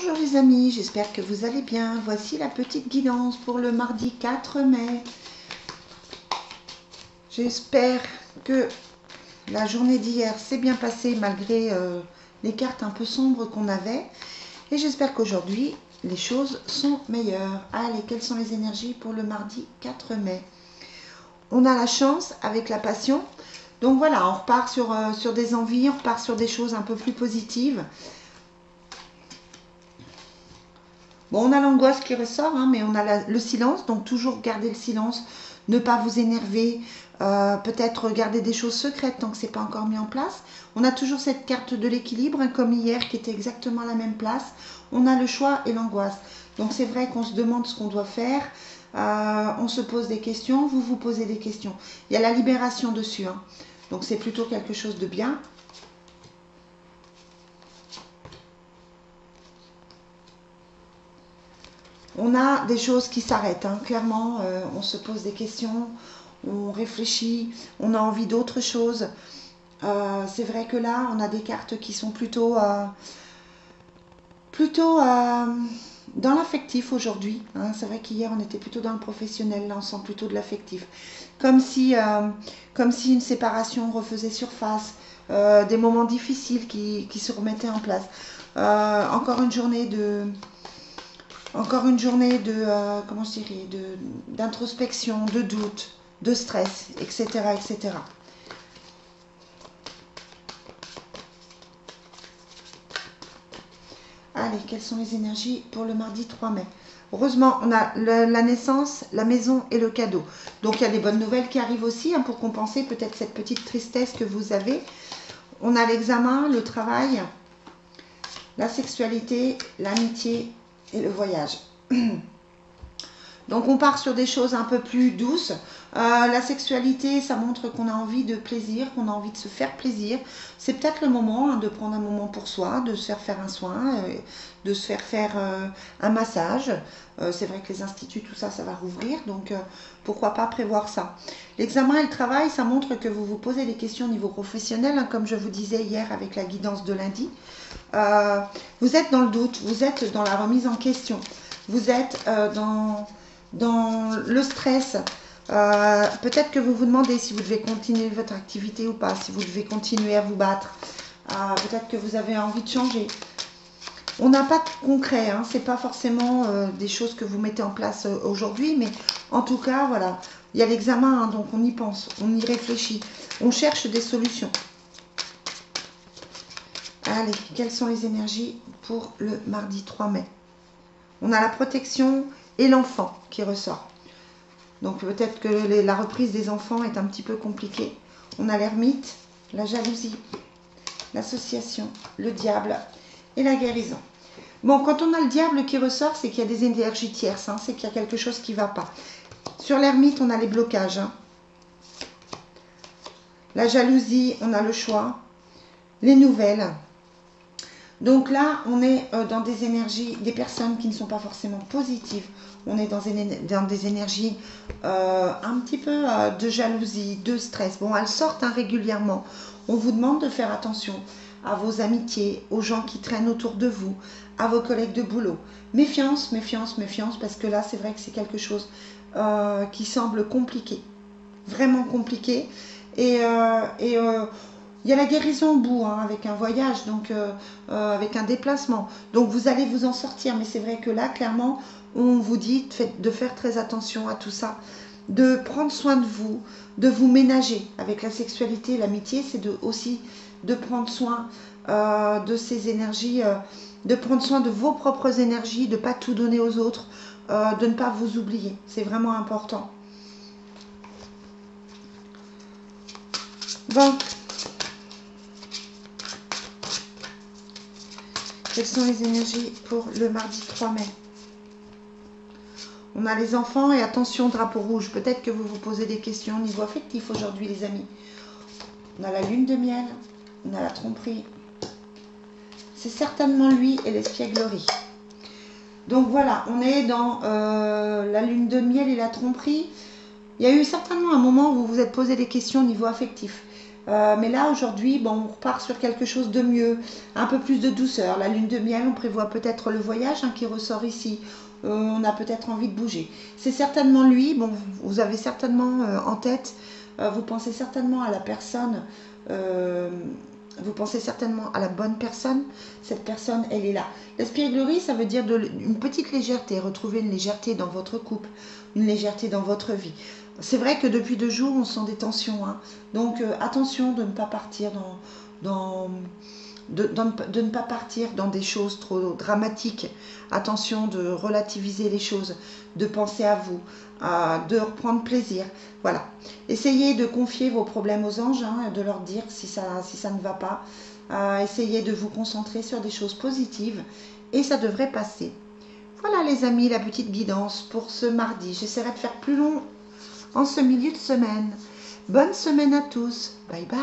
Bonjour les amis, j'espère que vous allez bien. Voici la petite guidance pour le mardi 4 mai. J'espère que la journée d'hier s'est bien passée malgré les cartes un peu sombres qu'on avait. Et j'espère qu'aujourd'hui, les choses sont meilleures. Allez, quelles sont les énergies pour le mardi 4 mai? On a la chance avec la passion. Donc voilà, on repart sur des envies, on repart sur des choses un peu plus positives. Bon, on a l'angoisse qui ressort, hein, mais on a le silence, donc toujours garder le silence, ne pas vous énerver, peut-être garder des choses secrètes tant que ce n'est pas encore mis en place. On a toujours cette carte de l'équilibre, hein, comme hier, qui était exactement à la même place. On a le choix et l'angoisse. Donc c'est vrai qu'on se demande ce qu'on doit faire, on se pose des questions, vous vous posez des questions. Il y a la libération dessus, hein. Donc c'est plutôt quelque chose de bien. On a des choses qui s'arrêtent, hein. Clairement, on se pose des questions, on réfléchit, on a envie d'autre chose. C'est vrai que là, on a des cartes qui sont plutôt dans l'affectif aujourd'hui, hein. C'est vrai qu'hier, on était plutôt dans le professionnel, là, on sent plutôt de l'affectif. Comme si une séparation refaisait surface, des moments difficiles qui se remettaient en place. Encore une journée de comment je dirais, d'introspection, de doute, de stress, etc., etc. Allez, quelles sont les énergies pour le mardi 3 mai? Heureusement, on a la naissance, la maison et le cadeau. Donc, il y a des bonnes nouvelles qui arrivent aussi, hein, pour compenser peut-être cette petite tristesse que vous avez. On a l'examen, le travail, la sexualité, l'amitié et le voyage. Donc on part sur des choses un peu plus douces. La sexualité, ça montre qu'on a envie de plaisir, qu'on a envie de se faire plaisir. C'est peut-être le moment, hein, de prendre un moment pour soi, de se faire un soin, de se faire un massage. C'est vrai que les instituts, tout ça, ça va rouvrir. Donc pourquoi pas prévoir ça. L'examen et le travail, ça montre que vous vous posez des questions au niveau professionnel, hein, comme je vous disais hier avec la guidance de lundi. Vous êtes dans le doute, vous êtes dans la remise en question. Vous êtes dans le stress. Peut-être que vous vous demandez si vous devez continuer votre activité ou pas, si vous devez continuer à vous battre. Peut-être que vous avez envie de changer. On n'a pas de concret, hein, c'est pas forcément des choses que vous mettez en place aujourd'hui, mais en tout cas, voilà, il y a l'examen, hein, donc on y pense, on y réfléchit, on cherche des solutions. Allez, quelles sont les énergies pour le mardi 3 mai? On a la protection et l'enfant qui ressort. Donc peut-être que la reprise des enfants est un petit peu compliquée. On a l'ermite, la jalousie, l'association, le diable et la guérison. Bon, quand on a le diable qui ressort, c'est qu'il y a des énergies tierces, hein, c'est qu'il y a quelque chose qui ne va pas. Sur l'ermite, on a les blocages, hein. La jalousie, on a le choix. Les nouvelles. Donc là, on est dans des énergies, des personnes qui ne sont pas forcément positives. On est dans des énergies un petit peu de jalousie, de stress. Bon, elles sortent, hein, régulièrement. On vous demande de faire attention à vos amitiés, aux gens qui traînent autour de vous, à vos collègues de boulot. Méfiance, méfiance, méfiance, parce que là, c'est vrai que c'est quelque chose qui semble compliqué. Vraiment compliqué. Et il y a la guérison au bout, hein, avec un voyage, donc avec un déplacement. Donc vous allez vous en sortir, mais c'est vrai que là, clairement, on vous dit de faire très attention à tout ça, de prendre soin de vous ménager. Avec la sexualité, l'amitié, c'est aussi de prendre soin de ces énergies, de prendre soin de vos propres énergies, de ne pas tout donner aux autres, de ne pas vous oublier. C'est vraiment important. Bon. Quelles sont les énergies pour le mardi 3 mai? On a les enfants et attention, drapeau rouge. Peut-être que vous vous posez des questions au niveau affectif aujourd'hui, les amis. On a la lune de miel, on a la tromperie. C'est certainement lui et l'espièglerie. Donc voilà, on est dans la lune de miel et la tromperie. Il y a eu certainement un moment où vous vous êtes posé des questions au niveau affectif. Mais là, aujourd'hui, bon, on repart sur quelque chose de mieux, un peu plus de douceur. La lune de miel, on prévoit peut-être le voyage qui ressort ici. On a peut-être envie de bouger. C'est certainement lui, bon, vous avez certainement en tête, vous pensez certainement à la personne, euh, vous pensez certainement à la bonne personne. Cette personne, elle est là. L'espièglerie, ça veut dire une petite légèreté, retrouver une légèreté dans votre couple, une légèreté dans votre vie. C'est vrai que depuis 2 jours, on sent des tensions. Hein. Donc attention de ne pas partir de ne pas partir dans des choses trop dramatiques. Attention de relativiser les choses, de penser à vous, de reprendre plaisir. Voilà. Essayez de confier vos problèmes aux anges, hein, de leur dire si ça ne va pas. Essayez de vous concentrer sur des choses positives et ça devrait passer. Voilà les amis, la petite guidance pour ce mardi. J'essaierai de faire plus long en ce milieu de semaine. Bonne semaine à tous. Bye bye.